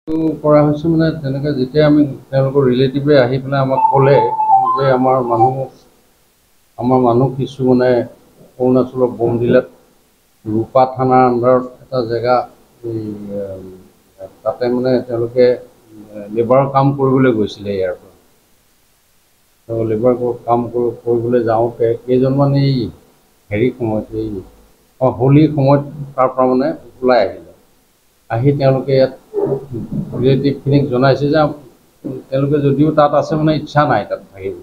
কৰা হৈছে মানে তেনেকৈ যেতিয়া আমি তেওঁলোকৰ ৰিলেটিভে আহি পেলাই আমাক ক'লে যে আমাৰ মানুহ কিছু মানে অৰুণাচলৰ বমডিলাত ৰূপা থানাৰ আণ্ডাৰত এটা জেগা তাতে মানে তেওঁলোকে লেবাৰৰ কাম কৰিবলৈ গৈছিলে ইয়াৰ পৰা। লেবাৰ কাম কৰিবলৈ যাওঁতে কেইজনমান এই হেৰি সময়ত হোলীৰ সময়ত তাৰ পৰা মানে ওলাই আহিলে। আহি তেওঁলোকে ইয়াত ৰিলেটিভখিনিক জনাইছে যে তেওঁলোকে যদিও তাত আছে মানে ইচ্ছা নাই তাত থাকিব।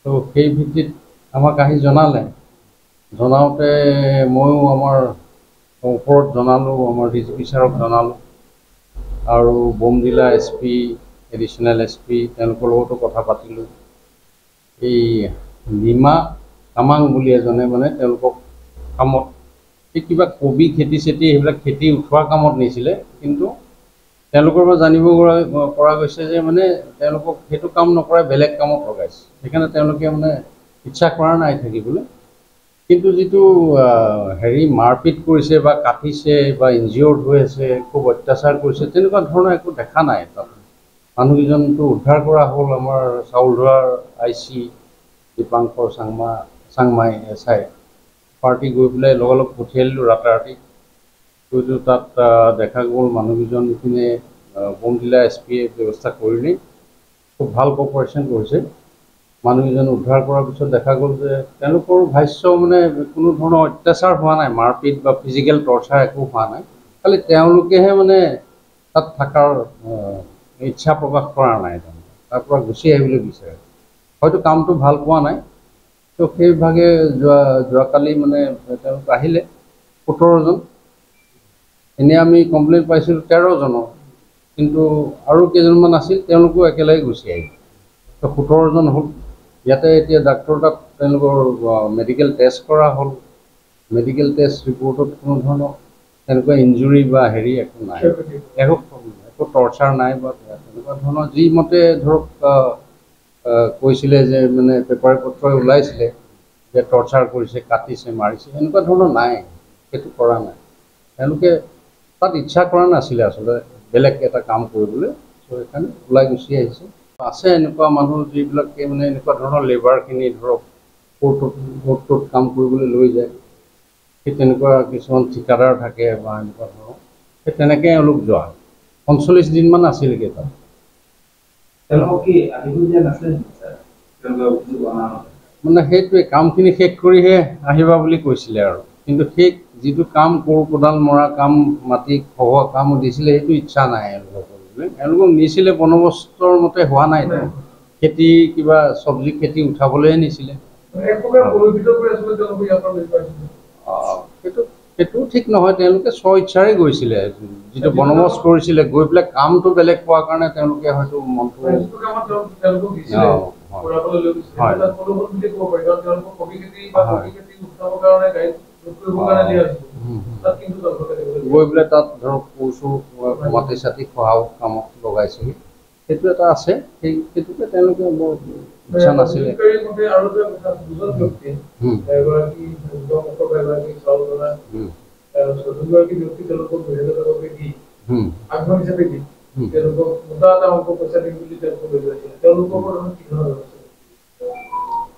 তো সেই ভিত্তিত আমাক আহি জনালে। জনাওঁতে ময়ো আমাৰ ওপৰত জনালোঁ, আমাৰ DGP ছাৰক জনালোঁ আৰু বমডিলা SP, এডিশ্যনেল SP তেওঁলোকৰ লগতো কথা পাতিলোঁ। এই নিমা তামাং বুলি এজনে মানে তেওঁলোকক কামত এই কিবা কবি খেতি সেইবিলাক খেতি উঠোৱা কামত নিছিলে, কিন্তু তেওঁলোকৰ পৰা জানিব পৰা গৈছে যে মানে তেওঁলোকক সেইটো কাম নকৰাই বেলেগ কামত লগাইছে। সেইকাৰণে তেওঁলোকে মানে ইচ্ছা কৰা নাই থাকিবলৈ। কিন্তু যিটো মাৰপিট কৰিছে বা কাটিছে বা ইনজিয়ৰ্ড হৈ আছে, খুব অত্যাচাৰ কৰিছে, তেনেকুৱা ধৰণৰ একো দেখা নাই তাত। মানুহকেইজনটো উদ্ধাৰ কৰা হ'ল আমাৰ চাউলধৰাৰ IC Dipankar Changmai SI party গৈ পেলাই লগালগ পঠিয়াই দিলোঁ ৰাতাৰাতি। কিন্তু তাত দেখা গ'ল মানুহকেইজনখিনিয়ে বমডিলা SPয়ে ব্যৱস্থা কৰিলেই, খুব ভাল কপাৰেশ্যন কৰিছে। মানুহকেইজন উদ্ধাৰ কৰাৰ পিছত দেখা গ'ল যে তেওঁলোকৰ ভাষ্য মানে কোনো ধৰণৰ অত্যাচাৰ হোৱা নাই, মাৰপিট বা ফিজিকেল টৰ্চাৰ একো হোৱা নাই। খালি তেওঁলোকেহে মানে তাত থকাৰ ইচ্ছা প্ৰকাশ কৰা নাই, তাৰ পৰা গুচি আহিবলৈ বিচাৰে। হয়তো কামটো ভাল পোৱা নাই। তো সেইভাগে যোৱাকালি মানে তেওঁলোক আহিলে 17জন। এনেই আমি কমপ্লেইন পাইছিলোঁ 13জনৰ, কিন্তু আৰু কেইজনমান আছিল তেওঁলোকো একেলগে গুচি আহিল। তো 17জন হ'ল। ইয়াতে এতিয়া ডাক্তৰ তাত তেওঁলোকৰ মেডিকেল টেষ্ট কৰা হ'ল। মেডিকেল টেষ্ট ৰিপৰ্টত কোনো ধৰণৰ তেনেকুৱা ইঞ্জুৰি বা একো নাই, একো টৰ্চাৰ নাই বা তেনেকুৱা ধৰণৰ যি মতে ধৰক কৈছিলে যে মানে পেপাৰে পত্ৰই ওলাইছিলে যে টৰ্চাৰ কৰিছে, কাটিছে, মাৰিছে, এনেকুৱা ধৰণৰ নাই, সেইটো কৰা নাই। তেওঁলোকে তাত ইচ্ছা কৰা নাছিলে আচলতে বেলেগ এটা কাম কৰিবলৈ, চ' সেইকাৰণে ওলাই গুচি আহিছে। আছে এনেকুৱা মানুহ যিবিলাকে মানে এনেকুৱা ধৰণৰ লেবাৰখিনি ধৰক কোৰ্টত কাম কৰিবলৈ লৈ যায়। সেই তেনেকুৱা কিছুমান ঠিকাদাৰ থাকে বা এনেকুৱা ধৰণৰ, সেই তেনেকৈ এওঁলোক যোৱা 45 দিনমান আছিলগৈ তাত। মানে সেইটোৱে কামখিনি শেষ কৰিহে আহিবা বুলি কৈছিলে আৰু, কিন্তু সেই যিটো কাম কোদাল মৰা কাম, মাটি খহোৱা কাম দিছিলে, সেইটো ইচ্ছা নাই এওঁলোকৰ কৰিবলৈ। এওঁলোকক নিছিলে বন্দবস্তৰ মতে হোৱা নাই, খেতি কিবা চব্জি খেতি উঠাবলৈহে নিছিলে। সেইটোও ঠিক নহয়, তেওঁলোকে স্ব ইচ্ছাৰে গৈছিলে। যিটো বন্দবস্ত কৰিছিলে গৈ পেলাই কামটো বেলেগ পোৱাৰ কাৰণে তেওঁলোকে হয়তো মনটো গৈ পেলাই তাত ধৰক মাটি চাটি খহাও কামত লগাইছেহি, সেইটো এটা আছে। সেইটোকে তেওঁলোকে বৰ ইচ্ছা নাছিলে।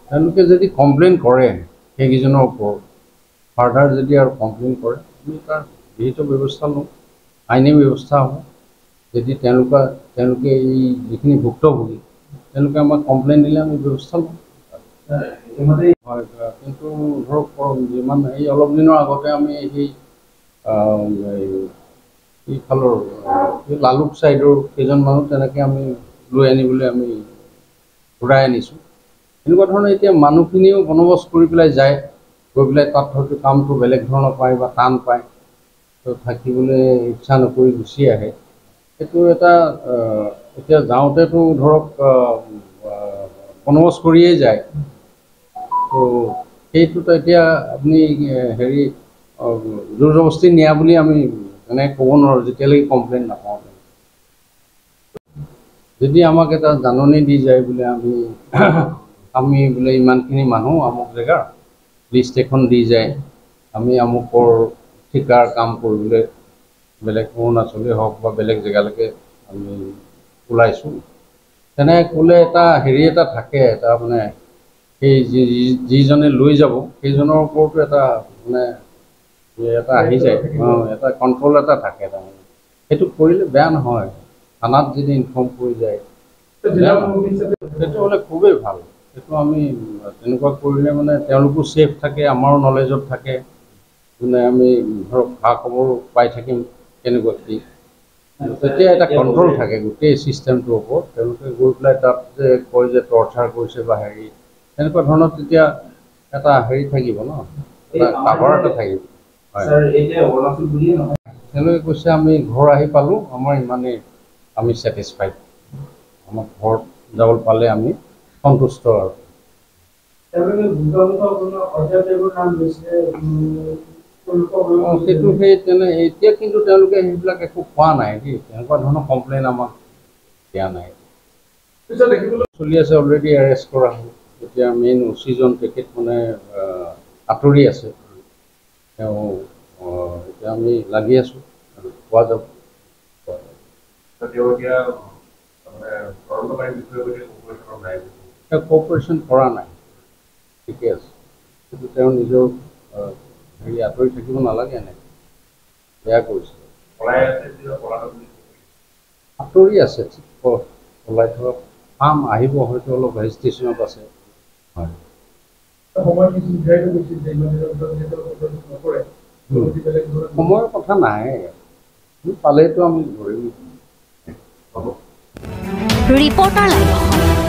তেওঁলোকে যদি কমপ্লেইন কৰে সেইকেইজনৰ ওপৰত, ফাৰ্ডাৰ যদি আৰু কমপ্লেইন কৰে, আমি তাৰ বিহিত ব্যৱস্থা লওঁ, আইনী ব্যৱস্থা হ'ব। যদি তেওঁলোকে এই যিখিনি ভুক্তভোগী তেওঁলোকে আমাক কমপ্লেইন দিলে আমি ব্যৱস্থা লওঁ। হয়, কিন্তু ধৰক যিমান এই অলপ দিনৰ আগতে আমি এইফালৰ লালুক ছাইডৰ কেইজন মানুহ তেনেকৈ আমি লৈ আনিবলৈ আমি ঘূৰাই আনিছোঁ। এনেকুৱা ধৰণৰ এতিয়া মানুহখিনিও বন্দবস্ত কৰি পেলাই যায়, গৈ পেলাই তাত হয়তো কামটো বেলেগ ধৰণৰ পায় বা টান পায়, তো থাকিবলৈ ইচ্ছা নকৰি গুচি আহে। সেইটো এটা এতিয়া যাওঁতেতো ধৰক বন্দবস্ত কৰিয়েই যায়। তো সেইটোত এতিয়া আপুনি জোৰ জবস্তি নিয়া বুলি আমি এনেকৈ ক'ব নোৱাৰোঁ যেতিয়ালৈকে কমপ্লেইন নাপাওঁ। যদি আমাক এটা জাননী দি যায় বোলে আমি বোলে ইমানখিনি মানুহ আমুক জেগাৰ লিষ্ট এখন দি যায়, আমি আমুকৰ ঠিকাৰ কাম কৰিবলৈ বেলেগ অৰুণাচলেই হওক বা বেলেগ জেগালৈকে আমি ওলাইছোঁ তেনে ক'লে এটা হেৰি এটা থাকে এটা মানে সেই যিজনে লৈ যাব সেইজনৰ ওপৰতো এটা মানে এটা আহি যায় এটা কণ্ট্ৰল এটা থাকে তাৰমানে সেইটো কৰিলে বেয়া নহয় থানাত যদি ইনফৰ্ম কৰি যায় সেইটো হ'লে খুবেই ভাল সেইটো আমি তেনেকুৱা কৰিলে মানে তেওঁলোকো ছেফ থাকে আমাৰো নলেজত থাকে মানে আমি ধৰক খা খবৰ পাই থাকিম কেনেকুৱা কি তেতিয়া এটা কণ্ট্ৰল থাকে গোটেই ছিষ্টেমটোৰ ওপৰত তেওঁলোকে গৈ পেলাই তাত যে কয় যে টৰ্চাৰ কৰিছে বা হেৰি তেনেকুৱা ধৰণৰ তেতিয়া এটা হেৰি থাকিব ন কাভাৰ এটা থাকিব তেওঁলোকে কৈছে আমি ঘৰ আহি পালোঁ আমাৰ ইমানেই আমি ছেটিছফাইড আমাৰ ঘৰত যাবলৈ পালে আমি সন্তুষ্ট আৰু সেইটো সেই তেনে এতিয়া কিন্তু তেওঁলোকে সেইবিলাক একো কোৱা নাই দেই তেনেকুৱা ধৰণৰ কমপ্লেইন আমাক দিয়া নাই চলি আছে অলৰেডি এৰেষ্ট কৰা হ'ল এতিয়া মেইন অচিজন তেখেত মানে আঁতৰি আছে তেওঁ এতিয়া আমি লাগি আছোঁ পোৱা যাব কপাৰেশ্যন কৰা নাই ঠিকে আছে কিন্তু তেওঁ নিজৰ হেৰি আঁতৰি থাকিব নালাগে এনেকৈ বেয়া কৰিছে আঁতৰি আছে ওলাই থকা কাম আহিব হয়তো অলপ ৰেজিষ্ট্ৰেশ্যনত আছে হয় সময়ৰ কথা নাই পালেতো আমি ধৰিম ৰিপৰ্টাৰ লাইভ